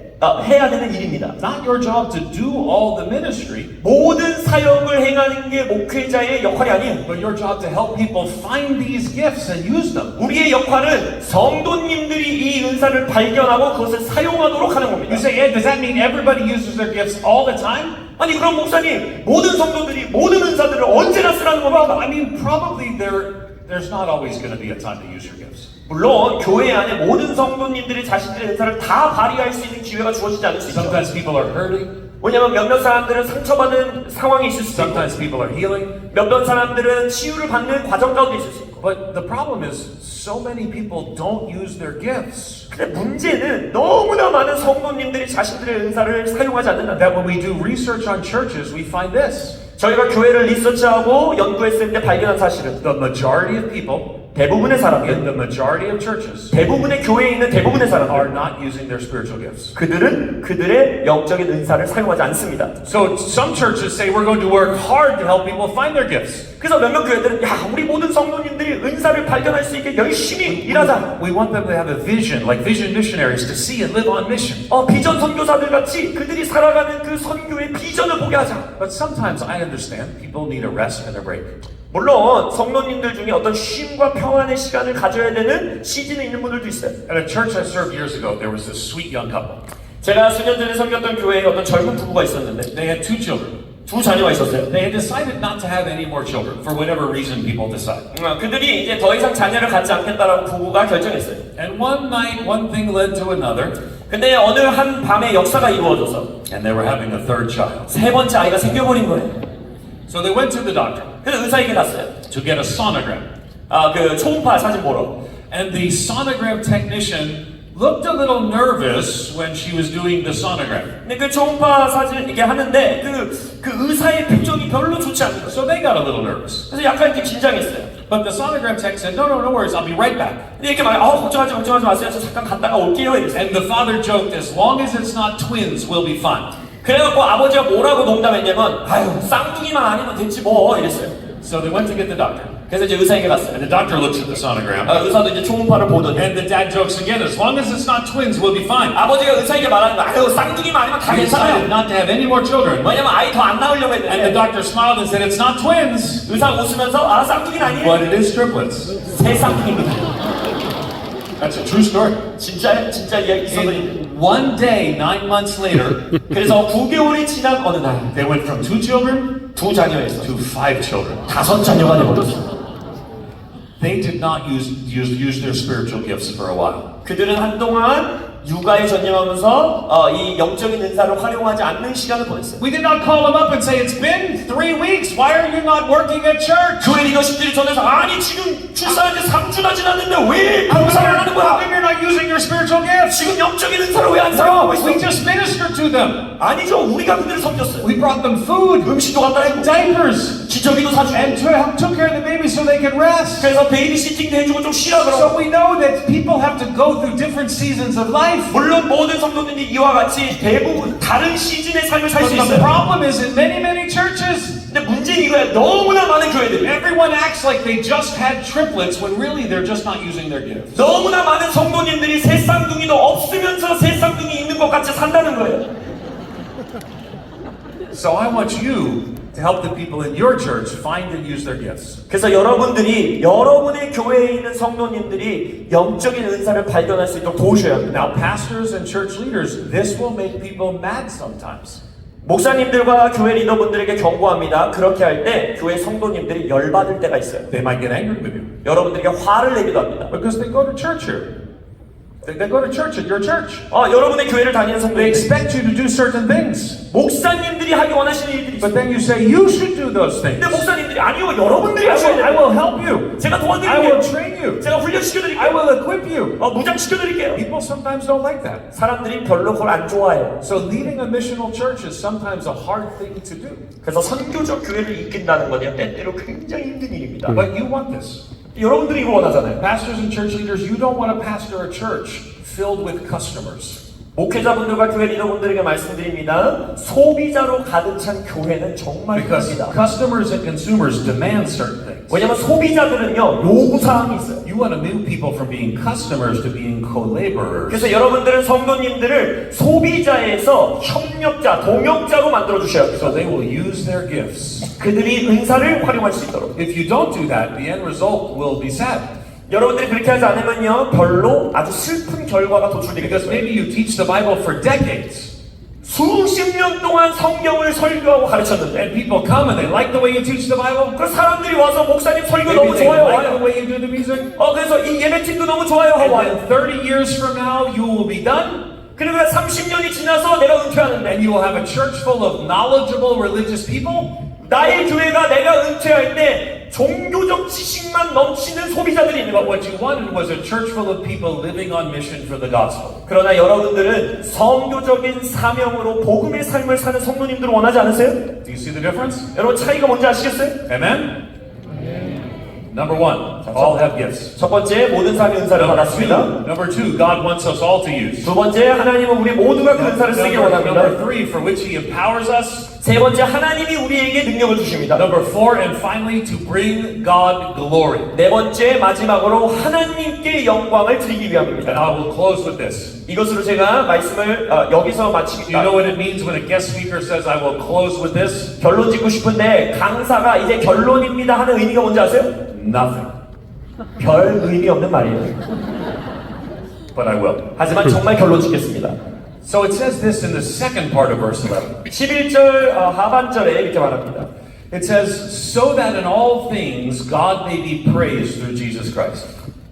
해야 되는 일입니다. Not your job to do all the ministry, 모든 사역을 행하는 게 목회자의 역할이 아니에요. but your job to help people find these gifts and use them. 우리의 역할은 성도님들이 이 은사를 발견하고 그것을 사용하도록 하는 겁니다. You say, Ed, does that mean everybody uses their gifts all the time? 아니 그럼 목사님, 모든 성도들이 모든 은사들을 언제나 쓰라는 Well, 겁니까? I mean, probably there's not always going to be a time to use your gifts. 물론 교회 안에 모든 성도님들이 자신들의 은사를 다 발휘할 수 있는 기회가 주어지지 않을 수 있죠. Sometimes people are hurting. 왜냐하면 몇몇 사람들은 상처받은 상황이 있을 수도 있고, Sometimes people are healing. 몇몇 사람들은 치유를 받는 과정 가운데 있을 수 있고. But the problem is, so many people don't use their gifts. 근데 문제는 너무나 많은 성도님들이 자신들의 은사를 사용하지 않는다. That when we do research on churches, we find this. 저희가 교회를 리서치하고 연구했을 때 발견한 사실은 the majority of people 대부분의 in 사람들, the majority of churches 대부분의 교회에 있는 대부분의 are 사람들, not using their spiritual gifts. 그들은 그들의 영적인 은사를 사용하지 않습니다. So some churches say we're going to work hard to help people find their gifts. 그래서 몇몇 교회들은 야, 우리 모든 성도님들이 은사를 발견할 수 있게 열심히 일하자. We want them to have a vision, like vision missionaries, to see and live on mission. 비전 선교사들 같이 그들이 살아가는 그 선교의 비전을 보게 하자. But sometimes I understand people need a rest and a break. 물론 성도님들 중에 어떤 쉼과 평안의 시간을 가져야 되는 시즌에 있는 분들도 있어요. At a church I served years ago, there was this sweet young couple. 제가 수년 전에 섬겼던 교회에 어떤 젊은 부부가 있었는데 They had 2 children. 두 자녀가 있었어요. They had decided not to have any more children for whatever reason people decide. 그들이 이제 더 이상 자녀를 갖지 않겠다라고 부부가 결정했어요. And one night, one thing led to another, 근데 어느 한 밤에 역사가 이루어져서 and they were having a third child. 세 번째 아이가 생겨버린 거예요. So they went to the doctor 그래서 의사에게 갔어요. to get a sonogram. 그 초음파 사진 보러. And the sonogram technician looked a little nervous when she was doing the sonogram. 근데 그 초음파 사진 이게 하는데 그 의사의 표정이 별로 좋지 않은 거예요. So they got a little nervous. 그래서 약간 이렇게 긴장했어요. But the sonogram tech said, no worries, I'll be right back. 근데 이렇게 막 걱정하지 마세요. 저 잠깐 갔다가 올게요. 이랬어요. And the father joked, as long as it's not twins, we'll be fine. 그래갖고 아버지가 뭐라고 농담했냐면 아유 쌍둥이만 아니면 됐지 뭐 이랬어요. So they went to get the doctor. 그래서 이제 의사에게 갔어요. And the doctor looks at the sonogram. 의사도 이제 초음파를 보더니 And the dad jokes again, as long as it's not twins, we'll be fine. 아버지가 의사에게 말하는 거 아유 쌍둥이만 아니면 다 We decided 괜찮아요. not to have any more children. 왜냐면 아이 더 안 나오려고 And the 했는데 doctor smiled and said, it's not twins, 의사가 웃으면서 쌍둥이는 아니에요. but it is triplets. 세 쌍둥이입니다. That's a true story. 진짜 이야기 있었는데 In one day, 9 months later, 그래서 9개월이 지난 어느 날 they went from 2 children 두 자녀에서 to 5 children. 5 자녀가 되어버렸어요. They did not use their spiritual gifts for a while. 그들은 한동안 육아에 전념하면서 이 영적인 은사를 활용하지 않는 시간을 보냈어요. We did not call them up and say, it's been 3 weeks, why are you not working at church? 교회 리더십들이 전해서 아니 지금 출산한 지 3주나 지났는데 왜 봉사를 안 하는 How 거야? come you're not using your spiritual gifts? 지금 영적인 은사를 왜 안 사용하고 있어? We just ministered to them. 아니죠. 우리가 그들을 섬겼어요. We brought them food, 음식도 갖다 and 주고 diapers, 기저귀도 사주고 and took care of the baby so they could rest. 그래서 베이비시팅도 해주고 좀 쉬라 So 그러고 we know that people have to go through different seasons of life. 물론 모든 성도들이 이와 같이 대부분 다른 시즌의 삶을 살 But 수 the 있어요. problem is in many churches, 근데 문제는 이거야. 너무나 많은 교회들이 everyone acts like they just had triplets when really they're just not using their gifts. 너무나 많은 성도님들이 새 쌍둥이도 없으면서 새 쌍둥이 있는 것 같이 산다는 거예요. So I want you to help the people in your church find and use their gifts. 그래서 여러분들이 여러분의 교회에 있는 성도님들이 영적인 은사를 발견할 수 있도록 도우셔야 합니다. Now, pastors and church leaders, this will make people mad sometimes. 목사님들과 교회 리더분들에게 경고합니다. 그렇게 할 때 교회 성도님들이 열받을 때가 있어요. They might get angry with you 여러분들에게 화를 내기도 합니다. because they go to church here. They go to church at your church. 여러분의 교회를 다니는 They 성도님들 expect you to do certain things. 목사님들이 하기 원하시는 일들이 있어요. But then you say, you should do those things. 근데 목사님들이 아니요 여러분들이 I 하셔야 will 돼요. help you. 제가 I 도와드릴게요. will train you. 제가 I 훈련시켜드릴게요. will equip you. 무장시켜드릴게요. People sometimes don't like that. 사람들이 별로 그걸 안 좋아해요. So leading a missional church is sometimes a hard thing to do. 그래서 선교적 교회를 이끈다는 건요 때때로 굉장히 힘든 일입니다. But you want this. 여러분들이 이거 원하잖아요. Pastors and church leaders, you don't want to pastor a church filled with customers. 목회자분들과 교회 리더분들에게 말씀드립니다. 소비자로 가득 찬 교회는 정말 Because 힘듭니다. customers and consumers demand certain things. 왜냐면 소비자들은요 요구사항이 있어요. You want to move people from being customers to being co-laborers. 그래서 여러분들은 성도님들을 소비자에서 협력자, 동역자로 만들어 주셔야 So 돼요. they will use their gifts. 그들이 은사를 활용할 수 있도록. If you don't do that, the end result will be sad. 여러분들이 그렇게 하지 않으면요 별로 아주 슬픈 결과가 도출되게 Because 됐어요. maybe you teach the Bible for decades. 수십 년 동안 성경을 설교하고 가르쳤는데 And people come and they like the way you teach the Bible. 그 사람들이 와서 목사님 설교 Maybe 너무 they 좋아요 like the 와요. way you do the music. 그래서 이 예배팀도 너무 좋아요 하고 와요. And then 30 years from now, you will be done. 그리고 30년이 지나서 내가 은퇴하는데 And you will have a church full of knowledgeable religious people. 나의 교회가 내가 은퇴할 때 종교적 지식만 넘치는 소비자들이 있는 But 거예요. what you wanted was a church full of people living on mission for the gospel. 그러나 여러분들은 선교적인 사명으로 복음의 삶을 사는 성도님들을 원하지 않으세요? Do you see the difference? 여러분 차이가 뭔지 아시겠어요? Amen? Number one, all have gifts. 첫 번째, 모든 사람이 은사를 받았습니다. Number two, God wants us all to use. 두 번째, 하나님은 우리 모두가 그 은사를 쓰길 원합니다. Number three, for which He empowers us. 세 번째, 하나님이 우리에게 능력을 주십니다. Number four, and finally, to bring God glory. 네 번째, 마지막으로 하나님께 영광을 드리기 And 위함입니다. I will close with this. 이것으로 제가 말씀을 여기서 Do you know 마칩니다. what it means when a guest speaker says, I will close with this? 결론 짓고 싶은데 강사가 이제 결론입니다 하는 의미가 뭔지 아세요? Nothing. 별 의미 없는 말이에요. But I will. 하지만 정말 결론 짓겠습니다. So it says this in the second part of verse 11. 11절 하반절에 이렇게 말합니다. It says, so that in all things God may be praised through Jesus Christ.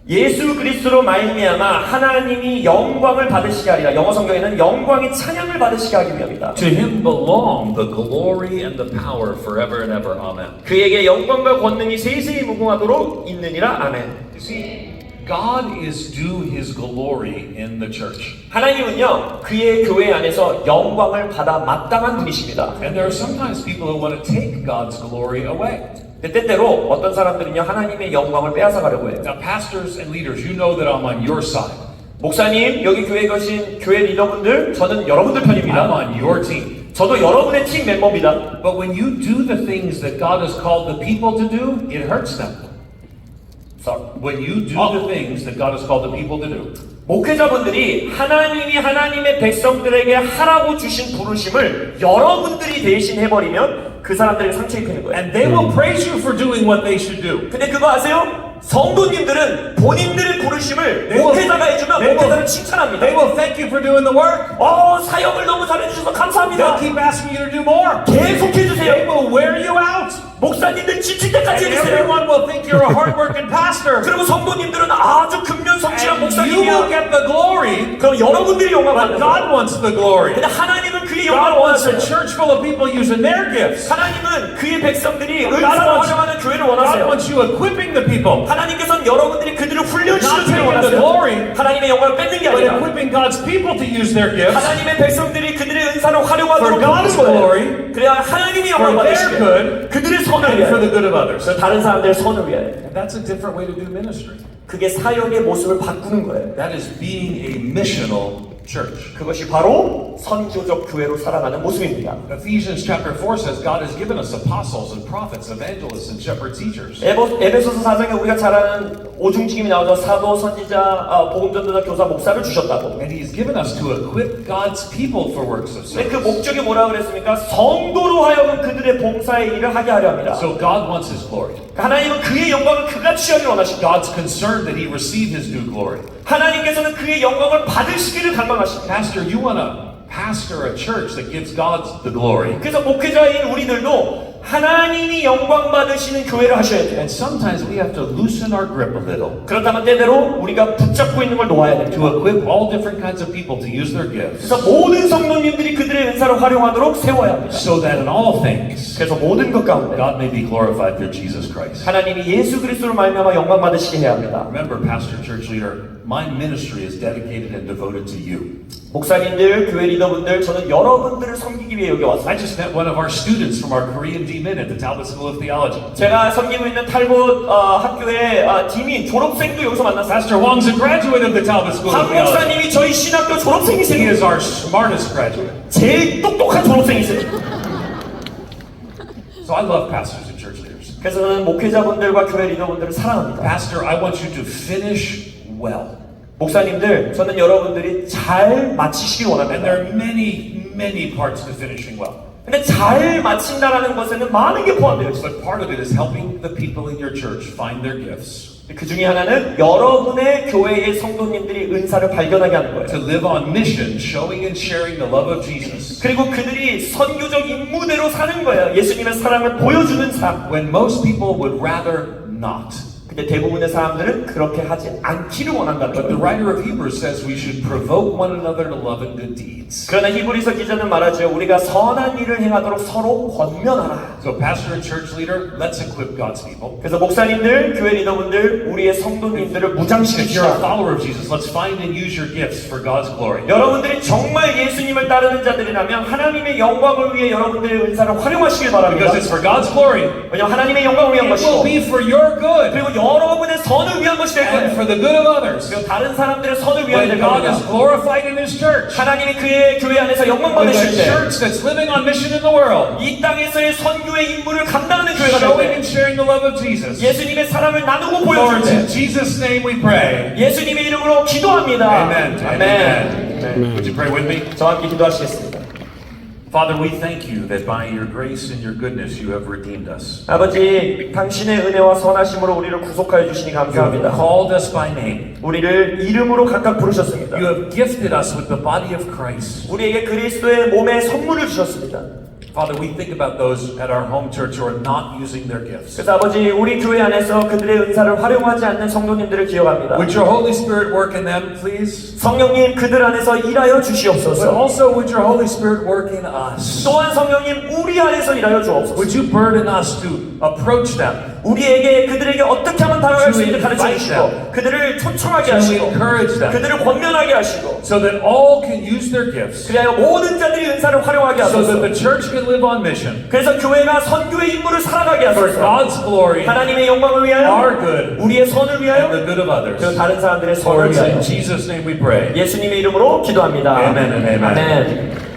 예수 그리스도로 말미암아 하나님이 영광을 받으시게 하리라. 영어 성경에는 영광의 찬양을 받으시게 하기 위함이다. To Him belong the glory and the power forever and ever. Amen. 그에게 영광과 권능이 세세히 무궁하도록 있느니라. 아멘. You see, God is due His glory in the church. 하나님은요 그의 교회 안에서 영광을 받아 마땅한 분이십니다. And there are sometimes people who want to take God's glory away. 때때로 어떤 사람들은요 하나님의 영광을 빼앗아가려고 해요. Now, pastors and leaders, you know that I'm on your side. 목사님, 여기 교회에 계신 교회 리더분들, 저는 여러분들 I'm 편입니다. on your team. 저도 여러분의 팀 멤버입니다. But when you do the things that God has called the people to do, it hurts them. When you do the things that God has called the people to do. 목회자분들이 하나님이 하나님의 백성들에게 하라고 주신 부르심을 여러분들이 대신 해버리면 그 사람들에게 상처 입히는 거예요. And they will praise you for doing what they should do. 근데 그거 아세요? 성도님들은 본인들의 부르심을 They will- 목회자가 해주면 they will- 목회자를 칭찬합니다. They will thank you for doing the work. 사역을 너무 잘해주셔서 They'll 감사합니다. keep asking you to do more. 계속 They 해주세요. will wear you out. 목사님들 지칠 And 때까지 해주세요. everyone will think you're a hard-working pastor. 그리고 성도님들은 아주 근면성실한 And you will 목사님이야. get the glory, 그럼 여러분들이 영광 but 받는 God 거예요. wants the glory. 근데 하나님은 그의 영광을 God wants a 원하세요. church full of people using their gifts. 하나님은 그의 백성들이 God 은사를 wants- 활용하는 교회를 God 원하세요. wants you equipping the people, 하나님께서는 여러분들이 그들을 훈련시키는 not 교회를 taking the 원하세요. glory, 하나님의 영광을 뺏는 게 but 아니라 equipping God's people to use their gifts 하나님의 백성들이 그들의 은사를 활용하도록 For God's 돕는 거예요. glory, 그래야 하나님의 영광을 for their 받으시게 good, 그들의 선을 and for 위하여 the good of others. 다른 사람들의 선을 위하여 And that's a different way to do ministry. 그게 사역의 모습을 바꾸는 거예요. That is being a missional church. 그것이 바로 선교적 교회로 살아가는 모습입니다. Ephesians chapter 4 says God has given us apostles and prophets, evangelists and shepherd teachers. 에베소서 4장에 우리가 잘 아는 오중직임이 나오죠. 사도, 선지자, 복음전도자, 교사, 목사를 주셨다고. And He's given us to equip God's people for works of 근데 그 service. 목적이 뭐라고 그랬습니까? 성도로 하여금 그들의 봉사의 일을 하게 하려 합니다. So God wants His glory. 하나님은 그의 영광을 그가 취하기를 원하십니다. God's concerned that He receive His due glory. 하나님께서는 그의 영광을 받으시기를 갈망하십니다. Pastor, you want to pastor a church that gives God the glory. 그래서 목회자인 우리들도 하나님이 영광 받으시는 교회를 하셔야 돼요. And sometimes we have to loosen our grip a little 그렇다면 때때로 우리가 붙잡고 있는 걸 놓아야 됩니다. to equip all different kinds of people to use their gifts 그래서 모든 성도님들이 그들의 은사를 활용하도록 세워야 합니다. so that in all things 그래서 모든 것 가운데 God may be glorified through Jesus Christ. 하나님이 예수 그리스도로 말미암아 영광 받으시게 해야 합니다. Remember, Pastor, church leader, my ministry is dedicated and devoted to you. 목사님들, 교회 리더분들, 저는 여러분들을 섬기기 위해 여기 왔습니다. I just met one of our students from our Korean D-Min at the Talbot School of Theology. 제가 섬기고 있는 탈봇 학교의 디민 졸업생도 여기서 만났어요. Pastor Wong's a graduate of the Talbot School of 한 Theology. 목사님이 저희 신학교 He 졸업생이세요. is our smartest graduate. 제일 똑똑한 졸업생이세요. So I love pastors and church leaders. 그래서 저는 목회자분들과 교회 리더분들을 사랑합니다. Pastor, I want you to finish well. 목사님들, 저는 여러분들이 잘 마치시길 And 원합니다. there are many, many parts to finishing well. 근데 잘 마친다라는 것에는 많은 게 포함되어 있어요. But part of it is helping the people in your church find their gifts, 그 중에 하나는 여러분의 교회의 성도님들이 은사를 발견하게 하는 to 거예요. live on mission, showing and sharing the love of Jesus. 그리고 그들이 선교적 임무대로 사는 거예요. 예수님의 사랑을 보여주는 삶. When most people would rather not. 근데 대부분의 사람들은 그렇게 하지 않기를 원한다는 But the 거예요. writer of Hebrews says we should provoke one another to love and good deeds. 그러나 히브리서 기자는 말하죠. 우리가 선한 일을 행하도록 서로 권면하라. So pastor and church leader, let's equip God's people. 그래서 목사님들, 교회 리더분들, 우리의 성도님들을 If you're a 무장시킵시다. follower of Jesus, let's find and use your gifts for God's glory. 여러분들이 정말 예수님을 따르는 자들이라면 하나님의 영광을 위해 여러분들의 은사를 활용하시길 바랍니다. Because it's for God's glory. 왜냐하면 하나님의 영광을 위한 It will 것이고 be for your good 그리고 여러분의 선을 위한 것이 될 and 거예요. for the good of others. 그리고 다른 사람들의 선을 위하여 When 될 God is 겁니다. glorified in His church, 하나님이 그의 교회 안에서 영광 with a 받으실 때 church that's living on mission in the world, 이 땅에서의 선교의 임무를 감당하는 교회가 될 showing 때 and sharing the love of Jesus. 예수님의 사랑을 나누고 Lord, 보여줄 in 때 Jesus' name we pray. 예수님의 이름으로 기도합니다. Amen. 아멘. Would you pray with me? 저와 함께 기도하시겠습니다. Father, we thank you that by your grace and your goodness you have redeemed us. 아버지, 당신의 은혜와 선하심으로 우리를 구속하여 주시니 You have 감사합니다. called us by name. 우리를 이름으로 각각 부르셨습니다. You have gifted us with the body of Christ. 우리에게 그리스도의 몸에 선물을 주셨습니다. Father, we think about those at our home church who are not using their gifts. 그래서 아버지, 우리 교회 안에서 그들의 은사를 활용하지 않는 성도님들을 기억합니다. Would your Holy Spirit work in them, please? 성령님, 그들 안에서 일하여 But 주시옵소서. also would your Holy Spirit work in us? 또한 성령님, 우리 안에서 일하여 주옵소서. Would you burden us to approach them, 우리에게 그들에게 어떻게 하면 다가갈 수 있는지 가르쳐 invite 주시고 그들을 초청하게 to 하시고 encourage them, 그들을 권면하게 하시고 so that all can use their gifts, 그리하여 모든 자들이 은사를 활용하게 so that 하소서. the church can live on mission 그래서 교회가 선교의 임무를 살아가게 for 하소서. God's glory, 하나님의 영광을 위하여 our good, 우리의 선을 and 위하여 the good of others. 그리고 다른 사람들의 For 선을 it's in 위하여 Jesus' name we pray. 예수님의 이름으로 기도합니다. Amen and amen. 아멘.